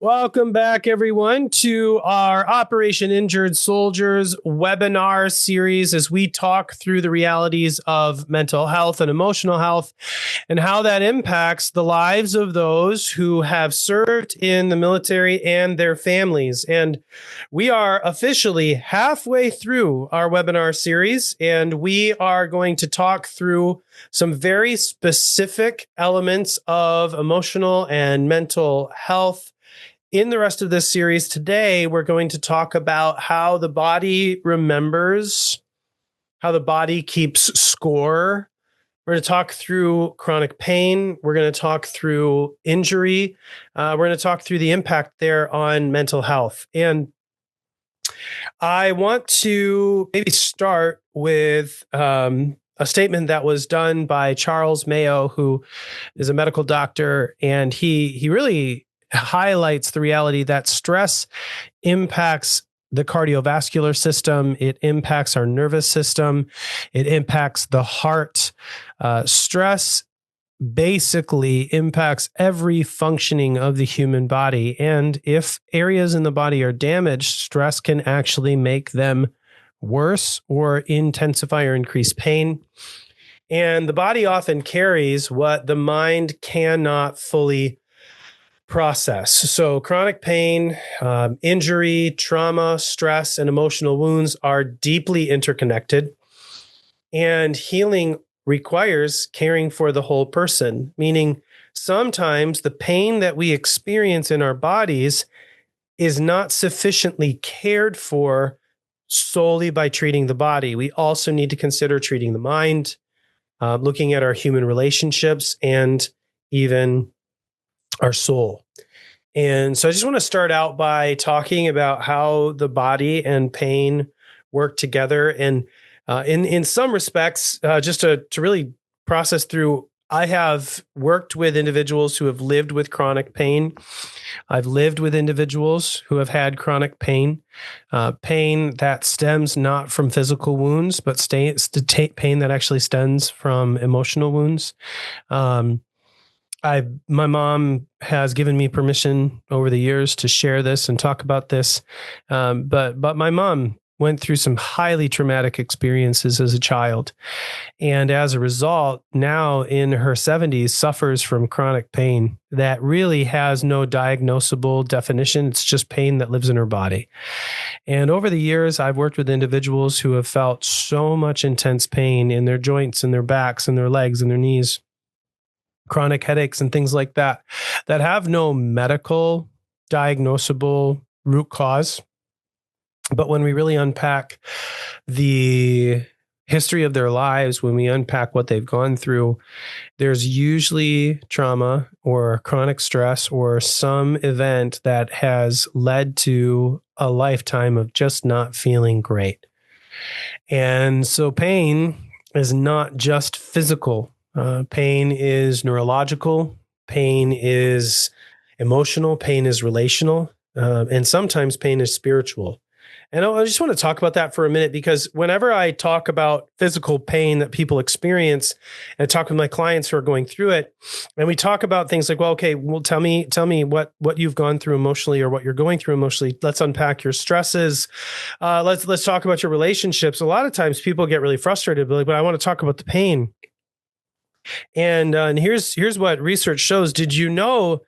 Welcome back, everyone, to our Operation Injured Soldiers webinar series as we talk through the realities of mental health and emotional health and how that impacts the lives of those who have served in the military and their families. And we are officially halfway through our webinar series, and we are going to talk through some very specific elements of emotional and mental health. In the rest of this series today, we're going to talk about how the body remembers, how the body keeps score. We're going to talk through chronic pain. We're going to talk through injury. We're going to talk through the impact there on mental health. And I want to maybe start with a statement that was done by Charles Mayo, who is a medical doctor, and he really highlights the reality that stress impacts the cardiovascular system. It impacts our nervous system. It impacts the heart. Stress basically impacts every functioning of the human body. And if areas in the body are damaged, stress can actually make them worse or intensify or increase pain. And the body often carries what the mind cannot fully process. So chronic pain, injury, trauma, stress, and emotional wounds are deeply interconnected. And healing requires caring for the whole person, meaning sometimes the pain that we experience in our bodies is not sufficiently cared for solely by treating the body. We also need to consider treating the mind, looking at our human relationships, and even our soul. And so I just want to start out by talking about how the body and pain work together. And in some respects, just to really process through, I have worked with individuals who have lived with chronic pain. I've lived with individuals who have had chronic pain, pain that stems not from physical wounds, but pain that actually stems from emotional wounds. My mom has given me permission over the years to share this and talk about this. But my mom went through some highly traumatic experiences as a child. And as a result, now in her 70s, suffers from chronic pain that really has no diagnosable definition. It's just pain that lives in her body. And over the years, I've worked with individuals who have felt so much intense pain in their joints and their backs and their legs and their knees, chronic headaches and things like that, that have no medical diagnosable root cause. But when we really unpack the history of their lives, when we unpack what they've gone through, there's usually trauma or chronic stress or some event that has led to a lifetime of just not feeling great. And so pain is not just physical. Pain is neurological, pain is emotional, pain is relational, and sometimes pain is spiritual. And I just want to talk about that for a minute, because whenever I talk about physical pain that people experience, and I talk with my clients who are going through it, and we talk about things like, well, okay, well, tell me what you've gone through emotionally or what you're going through emotionally. Let's unpack your stresses. Let's talk about your relationships. A lot of times people get really frustrated, but I want to talk about the pain. And here's what research shows. Did you know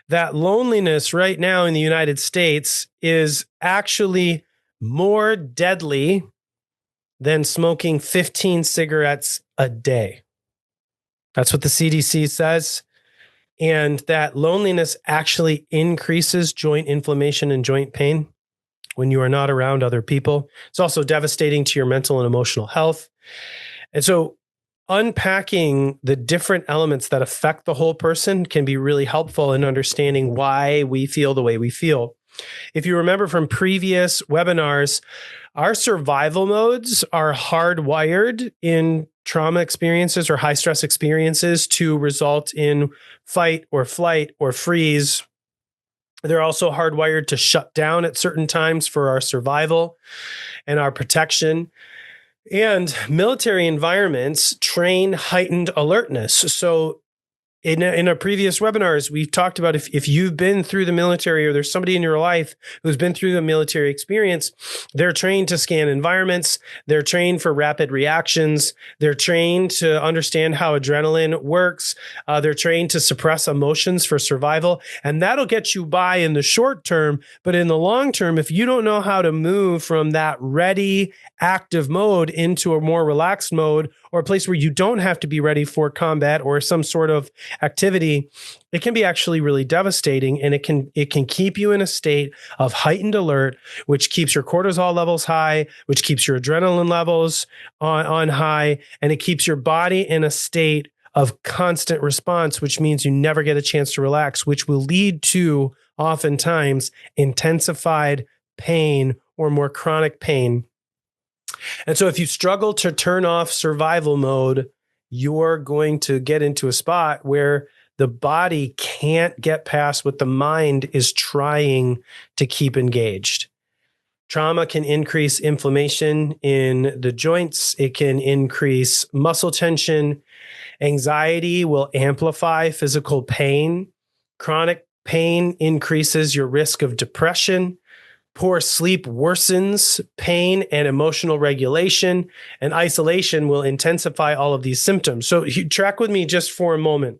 that loneliness right now in the United States is actually more deadly than smoking 15 cigarettes a day? That's what the CDC says. And that loneliness actually increases joint inflammation and joint pain when you are not around other people. It's also devastating to your mental and emotional health. And so unpacking the different elements that affect the whole person can be really helpful in understanding why we feel the way we feel. If you remember from previous webinars, our survival modes are hardwired in trauma experiences or high stress experiences to result in fight or flight or freeze. They're also hardwired to shut down at certain times for our survival and our protection. And military environments train heightened alertness. So In our previous webinars, we've talked about if you've been through the military or there's somebody in your life who's been through the military experience, they're trained to scan environments. They're trained for rapid reactions. They're trained to understand how adrenaline works. They're trained to suppress emotions for survival. And that'll get you by in the short term. But in the long term, if you don't know how to move from that ready, active mode into a more relaxed mode, or a place where you don't have to be ready for combat or some sort of activity, it can be actually really devastating, and it can keep you in a state of heightened alert, which keeps your cortisol levels high, which keeps your adrenaline levels on high, and it keeps your body in a state of constant response, which means you never get a chance to relax, which will lead to oftentimes intensified pain or more chronic pain. And so if you struggle to turn off survival mode, you're going to get into a spot where the body can't get past what the mind is trying to keep engaged. Trauma can increase inflammation in the joints. It can increase muscle tension. Anxiety will amplify physical pain. Chronic pain increases your risk of depression. Poor sleep worsens pain and emotional regulation, and isolation will intensify all of these symptoms. So you track with me just for a moment.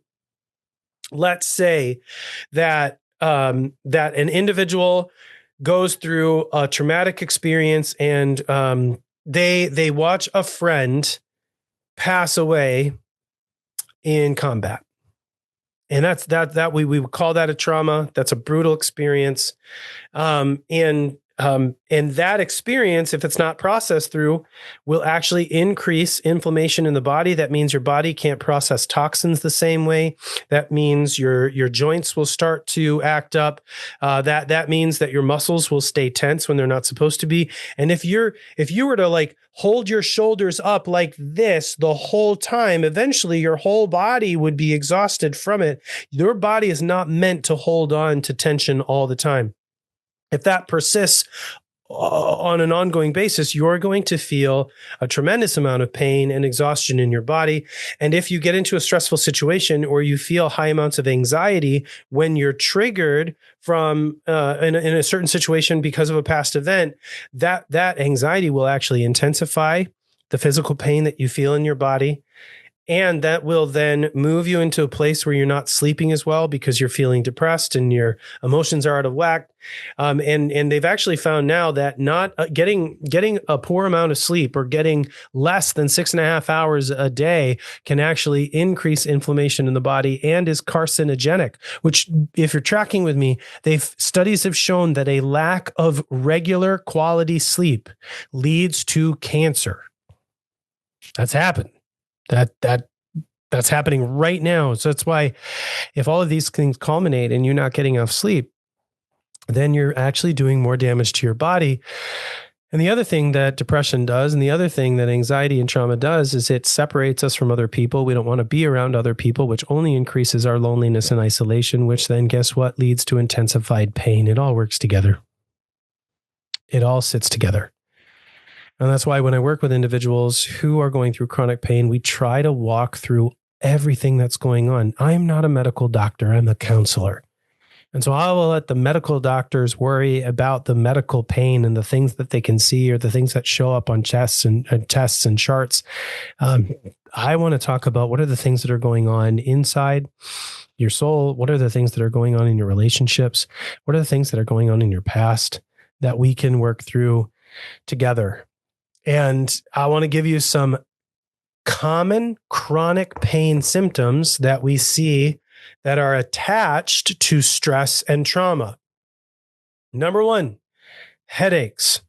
Let's say that that an individual goes through a traumatic experience, and they watch a friend pass away in combat. And that we would call that a trauma. That's a brutal experience. And that experience, if it's not processed through, will actually increase inflammation in the body. That means your body can't process toxins the same way. That means your joints will start to act up. That means that your muscles will stay tense when they're not supposed to be. And if you were to like hold your shoulders up like this the whole time, eventually your whole body would be exhausted from it. Your body is not meant to hold on to tension all the time. If that persists on an ongoing basis, you're going to feel a tremendous amount of pain and exhaustion in your body. And if you get into a stressful situation or you feel high amounts of anxiety when you're triggered from in a certain situation because of a past event, that anxiety will actually intensify the physical pain that you feel in your body. And that will then move you into a place where you're not sleeping as well because you're feeling depressed and your emotions are out of whack. And they've actually found now that not getting a poor amount of sleep or getting less than 6.5 hours a day can actually increase inflammation in the body and is carcinogenic, which if you're tracking with me, studies have shown that a lack of regular quality sleep leads to cancer. That's happened. That's happening right now. So that's why if all of these things culminate and you're not getting enough sleep, then you're actually doing more damage to your body. And the other thing that depression does, and the other thing that anxiety and trauma does, is it separates us from other people. We don't want to be around other people, which only increases our loneliness and isolation, which then guess what? Leads to intensified pain. It all works together. It all sits together. And that's why when I work with individuals who are going through chronic pain, we try to walk through everything that's going on. I'm not a medical doctor. I'm a counselor. And so I will let the medical doctors worry about the medical pain and the things that they can see or the things that show up on tests and charts. I want to talk about what are the things that are going on inside your soul. What are the things that are going on in your relationships? What are the things that are going on in your past that we can work through together? And I want to give you some common chronic pain symptoms that we see that are attached to stress and trauma. Number one, headaches.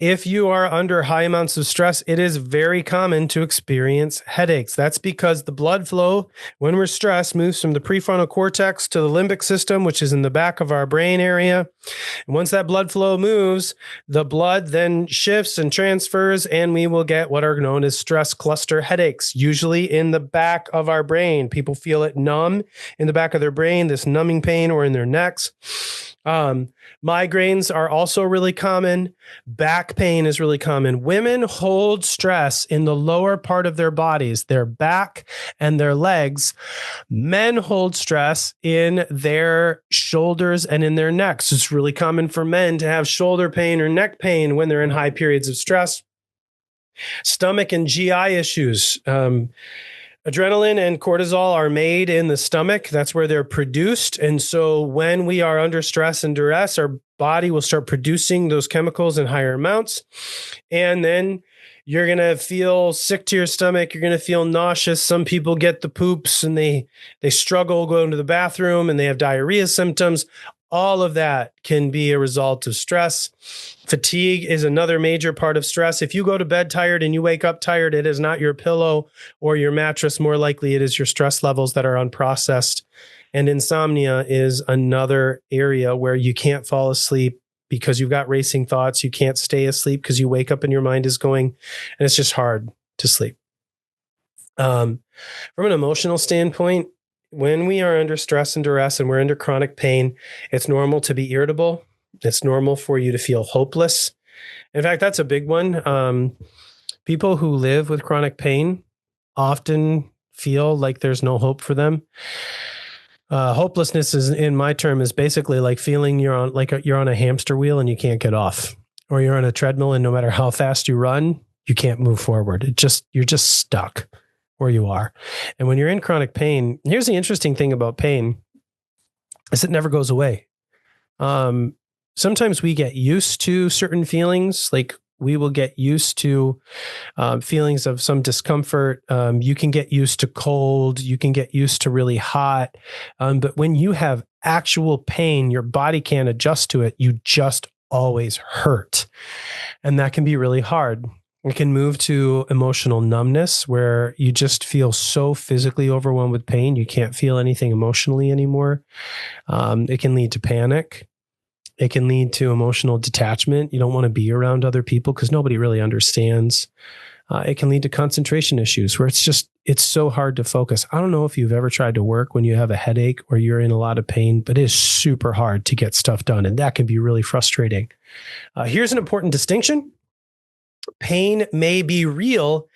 If you are under high amounts of stress, it is very common to experience headaches. That's because the blood flow, when we're stressed, moves from the prefrontal cortex to the limbic system, which is in the back of our brain area. And once that blood flow moves, the blood then shifts and transfers, and we will get what are known as stress cluster headaches, usually in the back of our brain. People feel it numb in the back of their brain, this numbing pain, or in their necks. Migraines are also really common. Back pain is really common. Women hold stress in the lower part of their bodies, their back and their legs. Men hold stress in their shoulders and in their necks. It's really common for men to have shoulder pain or neck pain when they're in high periods of stress. Stomach and GI issues. Adrenaline and cortisol are made in the stomach. That's where they're produced. And so when we are under stress and duress, our body will start producing those chemicals in higher amounts. And then you're going to feel sick to your stomach. You're going to feel nauseous. Some people get the poops and they struggle going to the bathroom and they have diarrhea symptoms. All of that can be a result of stress. Fatigue is another major part of stress. If you go to bed tired and you wake up tired, it is not your pillow or your mattress. More likely, it is your stress levels that are unprocessed. And insomnia is another area where you can't fall asleep because you've got racing thoughts. You can't stay asleep because you wake up and your mind is going, and it's just hard to sleep. From an emotional standpoint, when we are under stress and duress and we're under chronic pain, it's normal to be irritable. It's normal for you to feel hopeless. In fact, that's a big one. People who live with chronic pain often feel like there's no hope for them. Hopelessness is, in my term, is basically like feeling you're on a hamster wheel and you can't get off, or you're on a treadmill and no matter how fast you run, you can't move forward. You're just stuck where you are. And when you're in chronic pain, here's the interesting thing about pain is it never goes away. Sometimes we get used to certain feelings, like we will get used to feelings of some discomfort. You can get used to cold. You can get used to really hot. But when you have actual pain, your body can't adjust to it. You just always hurt. And that can be really hard. It can move to emotional numbness where you just feel so physically overwhelmed with pain, you can't feel anything emotionally anymore. It can lead to panic. It can lead to emotional detachment. You don't want to be around other people because nobody really understands. It can lead to concentration issues where it's so hard to focus. I don't know if you've ever tried to work when you have a headache or you're in a lot of pain, but it is super hard to get stuff done. And that can be really frustrating. Here's an important distinction. Pain may be real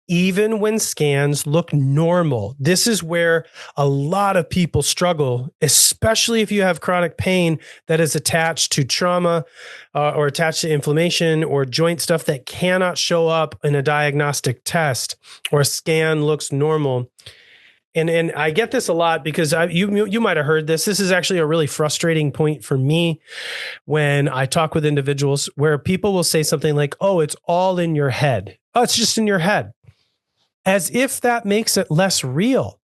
even when scans look normal. This is where a lot of people struggle, especially if you have chronic pain that is attached to trauma or attached to inflammation or joint stuff that cannot show up in a diagnostic test or a scan looks normal. And I get this a lot because you might have heard this. This is actually a really frustrating point for me when I talk with individuals where people will say something like, oh, it's all in your head. Oh, it's just in your head. As if that makes it less real.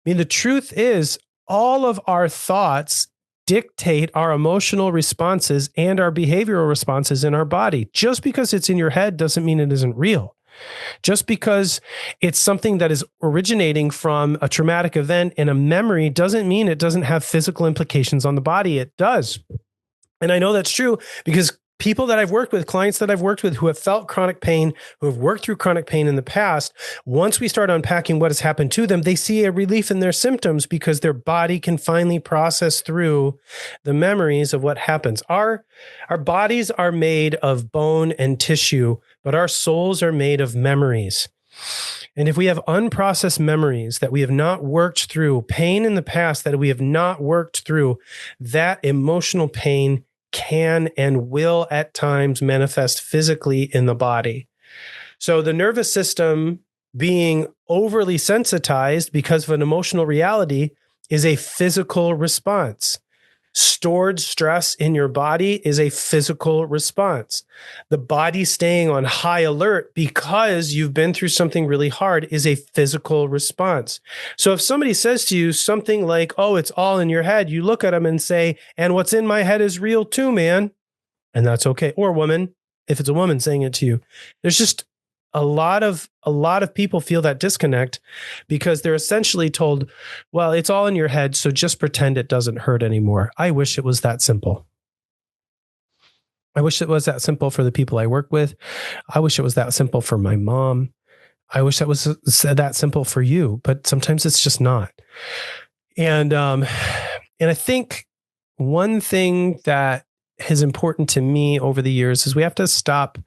I mean, the truth is all of our thoughts dictate our emotional responses and our behavioral responses in our body. Just because it's in your head doesn't mean it isn't real. Just because it's something that is originating from a traumatic event and a memory doesn't mean it doesn't have physical implications on the body. It does. And I know that's true because people that I've worked with, clients that I've worked with who have felt chronic pain, who have worked through chronic pain in the past, once we start unpacking what has happened to them, they see a relief in their symptoms because their body can finally process through the memories of what happens. Our bodies are made of bone and tissue, but our souls are made of memories. And if we have unprocessed memories that we have not worked through, pain in the past that we have not worked through, that emotional pain can and will at times manifest physically in the body. So the nervous system being overly sensitized because of an emotional reality is a physical response. Stored stress in your body is a physical response. The body staying on high alert because you've been through something really hard is a physical response. So if somebody says to you something like, oh, it's all in your head, you look at them and say, and what's in my head is real too, man. And that's okay. Or woman, if it's a woman saying it to you, there's just a lot of people feel that disconnect because they're essentially told, well, it's all in your head, so just pretend it doesn't hurt anymore. I wish it was that simple. I wish it was that simple for the people I work with. I wish it was that simple for my mom. I wish that was that simple for you, but sometimes it's just not. And I think one thing that is important to me over the years is we have to stop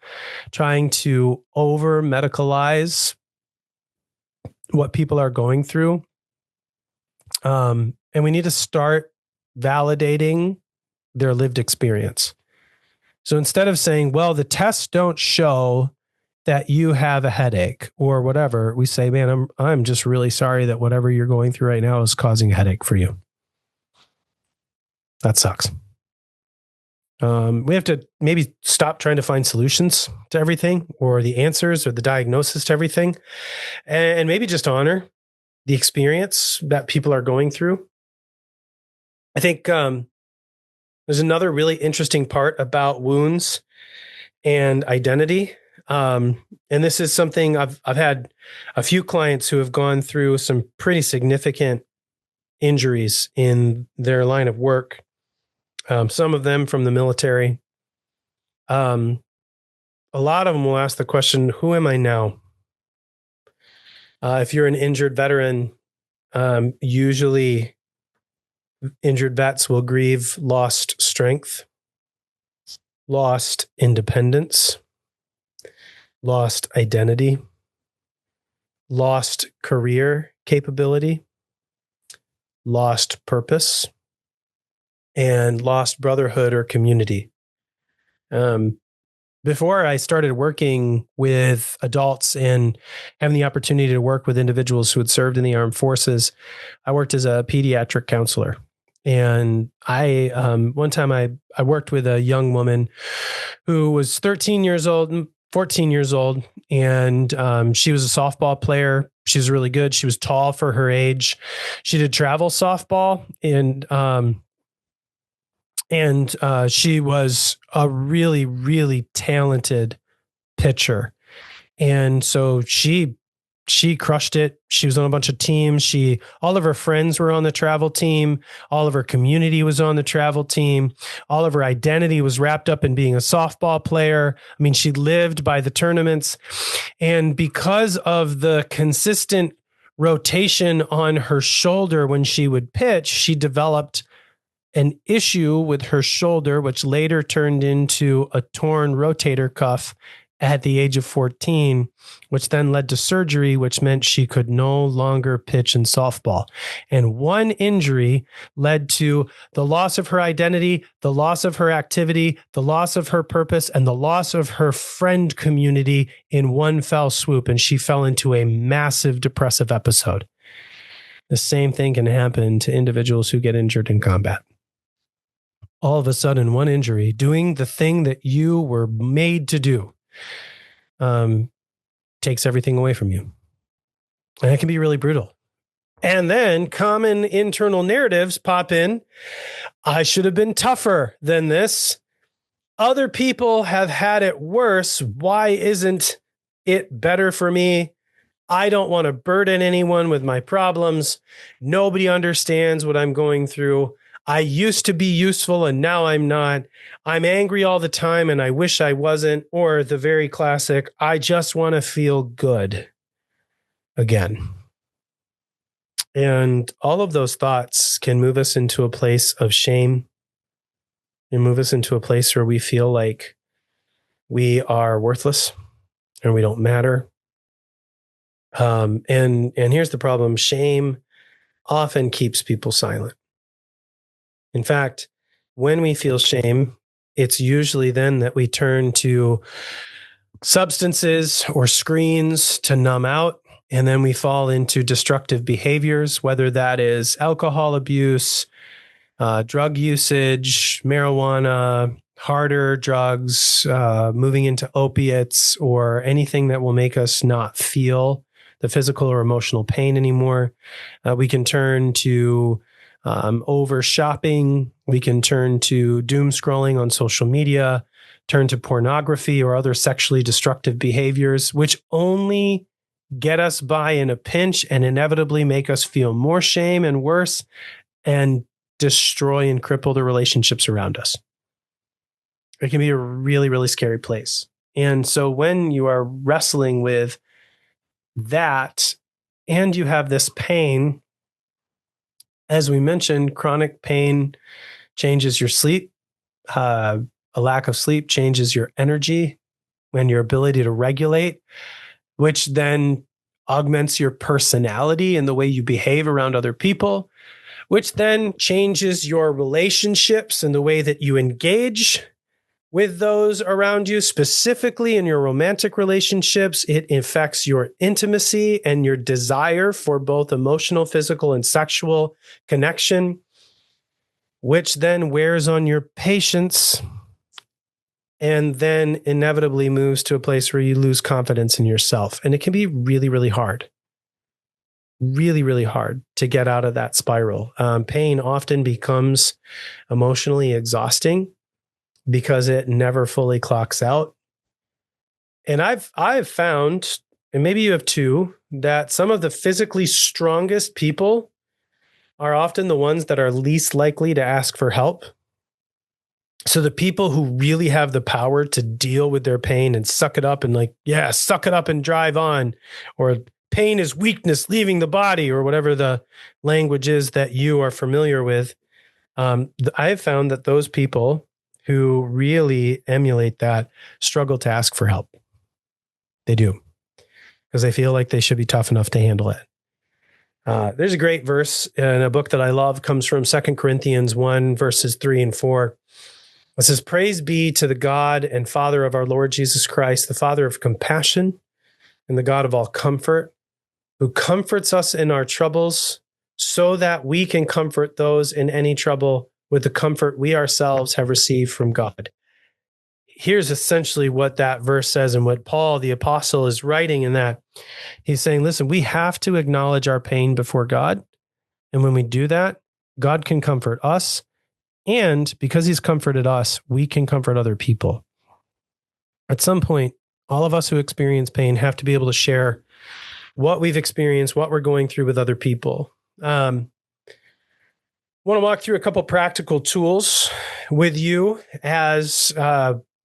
trying to over medicalize what people are going through. And we need to start validating their lived experience. So instead of saying, well, the tests don't show that you have a headache or whatever, we say, man, I'm just really sorry that whatever you're going through right now is causing a headache for you. That sucks. We have to maybe stop trying to find solutions to everything or the answers or the diagnosis to everything, and maybe just honor the experience that people are going through. I think there's another really interesting part about wounds and identity. And this is something I've had a few clients who have gone through some pretty significant injuries in their line of work. Some of them from the military. A lot of them will ask the question, who am I now? If you're an injured veteran, usually injured vets will grieve lost strength, lost independence, lost identity, lost career capability, lost purpose, and lost brotherhood or community. Before I started working with adults and having the opportunity to work with individuals who had served in the armed forces, I worked as a pediatric counselor. And one time I worked with a young woman who was 13 years old, 14 years old, and she was a softball player. She was really good. She was tall for her age. She did travel softball, and she was a really, really talented pitcher. And so she crushed it. She was on a bunch of teams. All of her friends were on the travel team. All of her community was on the travel team. All of her identity was wrapped up in being a softball player. I mean, she lived by the tournaments. And because of the consistent rotation on her shoulder when she would pitch, she developed an issue with her shoulder, which later turned into a torn rotator cuff at the age of 14, which then led to surgery, which meant she could no longer pitch in softball. And one injury led to the loss of her identity, the loss of her activity, the loss of her purpose, and the loss of her friend community in one fell swoop. And she fell into a massive depressive episode. The same thing can happen to individuals who get injured in combat. All of a sudden, one injury, doing the thing that you were made to do, takes everything away from you. And it can be really brutal. And then common internal narratives pop in. I should have been tougher than this. Other people have had it worse. Why isn't it better for me? I don't want to burden anyone with my problems. Nobody understands what I'm going through. I used to be useful and now I'm not. I'm angry all the time and I wish I wasn't. Or the very classic, I just want to feel good again. And all of those thoughts can move us into a place of shame and move us into a place where we feel like we are worthless and we don't matter. And here's the problem. Shame often keeps people silent. In fact, when we feel shame, it's usually then that we turn to substances or screens to numb out. And then we fall into destructive behaviors, whether that is alcohol abuse, drug usage, marijuana, harder drugs, moving into opiates, or anything that will make us not feel the physical or emotional pain anymore. We can turn to over shopping. We can turn to doom scrolling on social media, turn to pornography or other sexually destructive behaviors, which only get us by in a pinch and inevitably make us feel more shame and worse and destroy and cripple the relationships around us. It can be a really, really scary place. And so when you are wrestling with that and you have this pain, as we mentioned, chronic pain changes your sleep. A lack of sleep changes your energy and your ability to regulate, which then augments your personality and the way you behave around other people, which then changes your relationships and the way that you engage with those around you, specifically in your romantic relationships. It affects your intimacy and your desire for both emotional, physical, and sexual connection, which then wears on your patience and then inevitably moves to a place where you lose confidence in yourself. And it can be really, really hard. Really, really hard to get out of that spiral. Pain often becomes emotionally exhausting because it never fully clocks out. And I've found, and maybe you have too, that some of the physically strongest people are often the ones that are least likely to ask for help. So the people who really have the power to deal with their pain and suck it up and suck it up and drive on, or pain is weakness leaving the body, or whatever the language is that you are familiar with. I have found that those people who really emulate that struggle to ask for help. They do, because they feel like they should be tough enough to handle it. There's a great verse in a book that I love, comes from 2 Corinthians 1, verses 3 and 4. It says, "Praise be to the God and Father of our Lord Jesus Christ, the Father of compassion and the God of all comfort, who comforts us in our troubles, so that we can comfort those in any trouble with the comfort we ourselves have received from God." Here's essentially what that verse says, and what Paul, the apostle, is writing in that. He's saying, listen, we have to acknowledge our pain before God. And when we do that, God can comfort us. And because he's comforted us, we can comfort other people. At some point, all of us who experience pain have to be able to share what we've experienced, what we're going through with other people. I want to walk through a couple practical tools with you as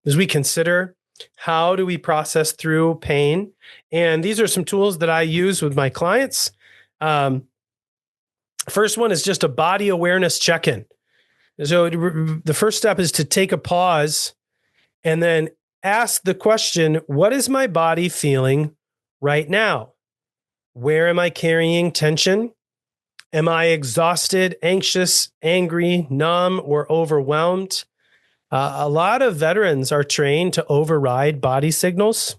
we consider how do we process through pain. And these are some tools that I use with my clients. First one is just a body awareness check-in. So the first step is to take a pause and then ask the question, what is my body feeling right now? Where am I carrying tension? Am I exhausted, anxious, angry, numb, or overwhelmed? A lot of veterans are trained to override body signals,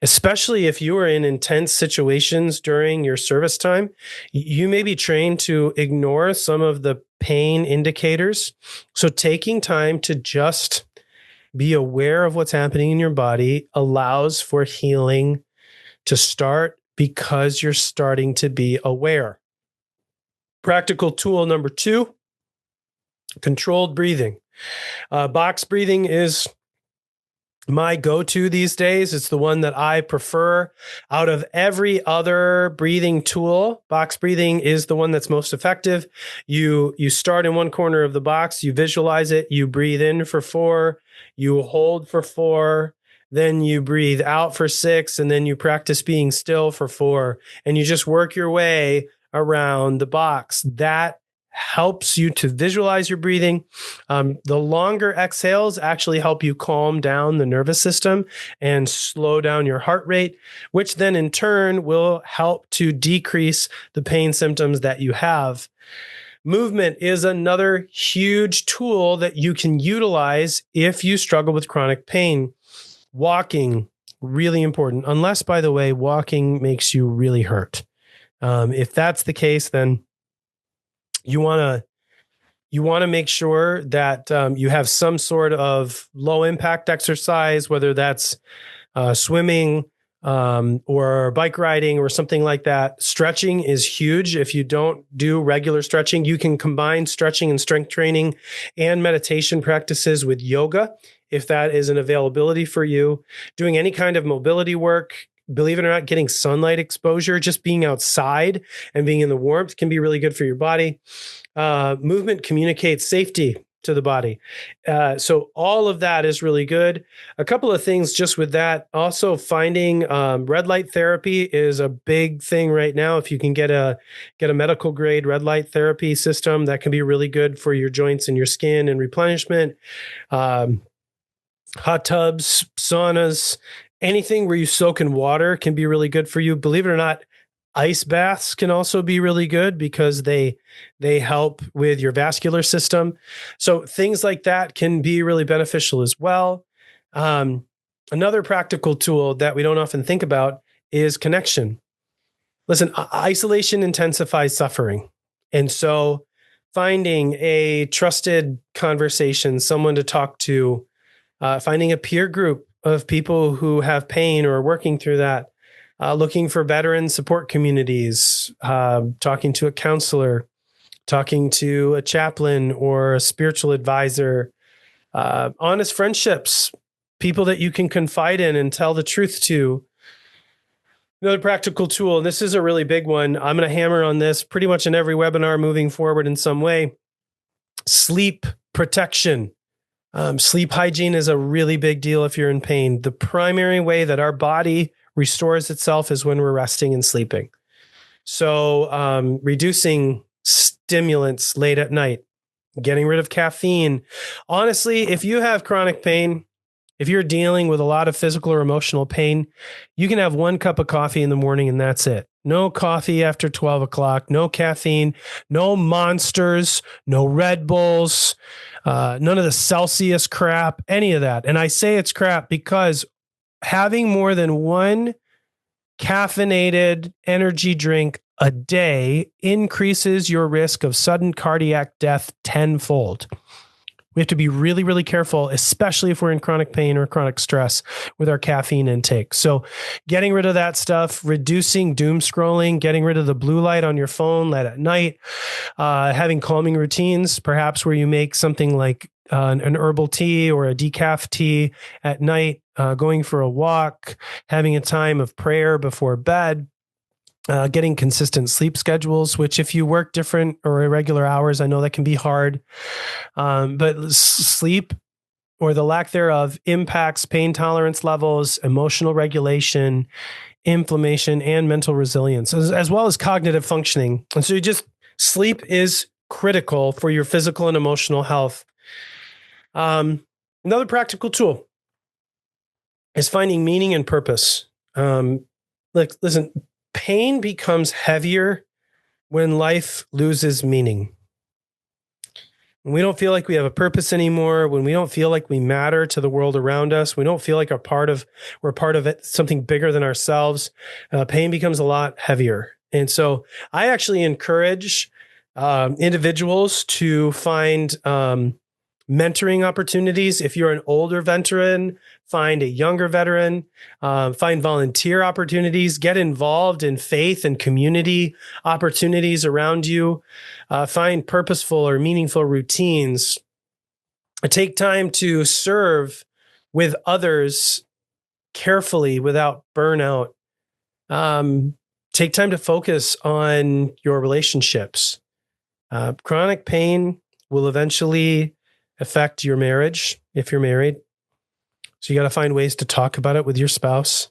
especially if you are in intense situations during your service time. You may be trained to ignore some of the pain indicators. So taking time to just be aware of what's happening in your body allows for healing to start, because you're starting to be aware. Practical tool number 2, controlled breathing. Box breathing is my go-to these days. It's the one that I prefer out of every other breathing tool. Box breathing is the one that's most effective. You start in one corner of the box, you visualize it, you breathe in for 4, you hold for 4, then you breathe out for 6, and then you practice being still for 4, and you just work your way around the box. That helps you to visualize your breathing. The longer exhales actually help you calm down the nervous system and slow down your heart rate, which then in turn will help to decrease the pain symptoms that you have. Movement is another huge tool that you can utilize if you struggle with chronic pain. Walking, really important, unless, by the way, walking makes you really hurt. If that's the case, then you want to make sure that you have some sort of low impact exercise, whether that's swimming or bike riding or something like that. Stretching is huge. If you don't do regular stretching, you can combine stretching and strength training and meditation practices with yoga, if that is an availability for you. Doing any kind of mobility work, believe it or not, getting sunlight exposure, just being outside and being in the warmth can be really good for your body. Movement communicates safety. to the body. So all of that is really good. A couple of things just with that. Also, finding red light therapy is a big thing right now. If you can get a medical grade red light therapy system, that can be really good for your joints and your skin and replenishment. Hot tubs, saunas, anything where you soak in water can be really good for you. Believe it or not, ice baths can also be really good because they help with your vascular system. So things like that can be really beneficial as well. Another practical tool that we don't often think about is connection. Listen, isolation intensifies suffering. And so finding a trusted conversation, someone to talk to, finding a peer group of people who have pain or are working through that, looking for veteran support communities, talking to a counselor, talking to a chaplain or a spiritual advisor, honest friendships, people that you can confide in and tell the truth to. Another practical tool, and this is a really big one. I'm going to hammer on this pretty much in every webinar moving forward in some way. Sleep protection. Sleep hygiene is a really big deal if you're in pain. The primary way that our body restores itself is when we're resting and sleeping. So reducing stimulants late at night, getting rid of caffeine. Honestly, if you have chronic pain, if you're dealing with a lot of physical or emotional pain, you can have 1 cup of coffee in the morning and that's it. No coffee after 12 o'clock, no caffeine, no Monsters, no Red Bulls, none of the Celsius crap, any of that. And I say it's crap because having more than 1 caffeinated energy drink a day increases your risk of sudden cardiac death tenfold. We have to be really, really careful, especially if we're in chronic pain or chronic stress with our caffeine intake. So getting rid of that stuff, reducing doom scrolling, getting rid of the blue light on your phone late at night, having calming routines, perhaps where you make something like an herbal tea or a decaf tea at night, going for a walk, having a time of prayer before bed. Getting consistent sleep schedules, which if you work different or irregular hours, I know that can be hard. But sleep or the lack thereof impacts pain tolerance levels, emotional regulation, inflammation, and mental resilience, as well as cognitive functioning. And so sleep is critical for your physical and emotional health. Another practical tool is finding meaning and purpose. Listen, pain becomes heavier when life loses meaning. When we don't feel like we have a purpose anymore, when we don't feel like we matter to the world around us, we don't feel like we're part of it, something bigger than ourselves, pain becomes a lot heavier. And so I actually encourage individuals to find mentoring opportunities. If you're an older veteran, find a younger veteran, find volunteer opportunities, get involved in faith and community opportunities around you, find purposeful or meaningful routines, take time to serve with others carefully without burnout, take time to focus on your relationships. Chronic pain will eventually affect your marriage if you're married. So you got to find ways to talk about it with your spouse.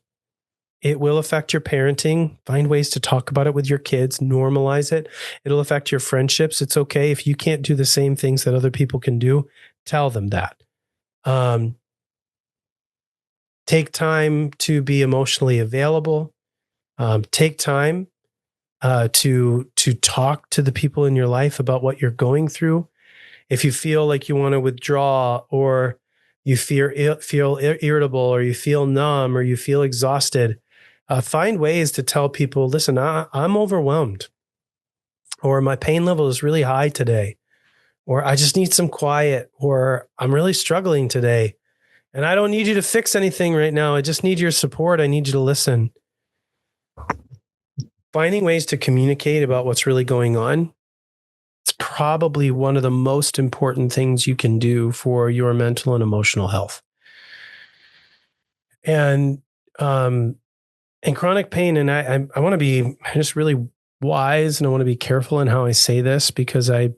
It will affect your parenting. Find ways to talk about it with your kids. Normalize it. It'll affect your friendships. It's okay if you can't do the same things that other people can do. Tell them that. Take time to be emotionally available. Take time to talk to the people in your life about what you're going through. If you feel like you want to withdraw, or you feel irritable, or you feel numb, or you feel exhausted, find ways to tell people, listen, I'm overwhelmed, or my pain level is really high today, or I just need some quiet, or I'm really struggling today. And I don't need you to fix anything right now. I just need your support. I need you to listen. Finding ways to communicate about what's really going on, it's probably one of the most important things you can do for your mental and emotional health. And chronic pain, and I want to be just really wise, and I want to be careful in how I say this, because I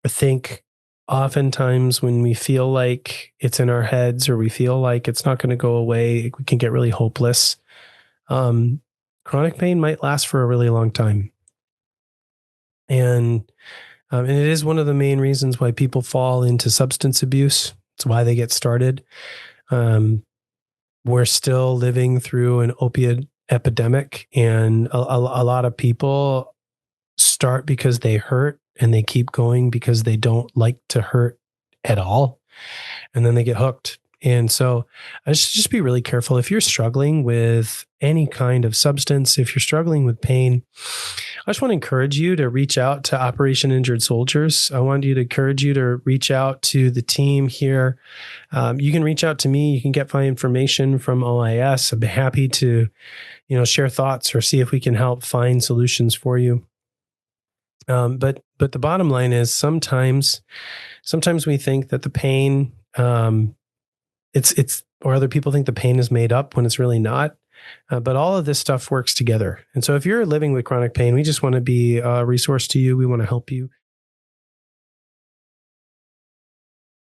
think oftentimes when we feel like it's in our heads or we feel like it's not going to go away, we can get really hopeless. Chronic pain might last for a really long time. And it is one of the main reasons why people fall into substance abuse. It's why they get started. We're still living through an opiate epidemic, and a lot of people start because they hurt and they keep going because they don't like to hurt at all. And then they get hooked. And so just be really careful. If you're struggling with any kind of substance, if you're struggling with pain, I just want to encourage you to reach out to Operation Injured Soldiers. I want you to encourage you to reach out to the team here. You can reach out to me. You can get my information from OIS. I'd be happy to, share thoughts or see if we can help find solutions for you. But the bottom line is sometimes we think that the pain, or other people think the pain is made up when it's really not. But all of this stuff works together. And so if you're living with chronic pain, we just want to be a resource to you. We want to help you.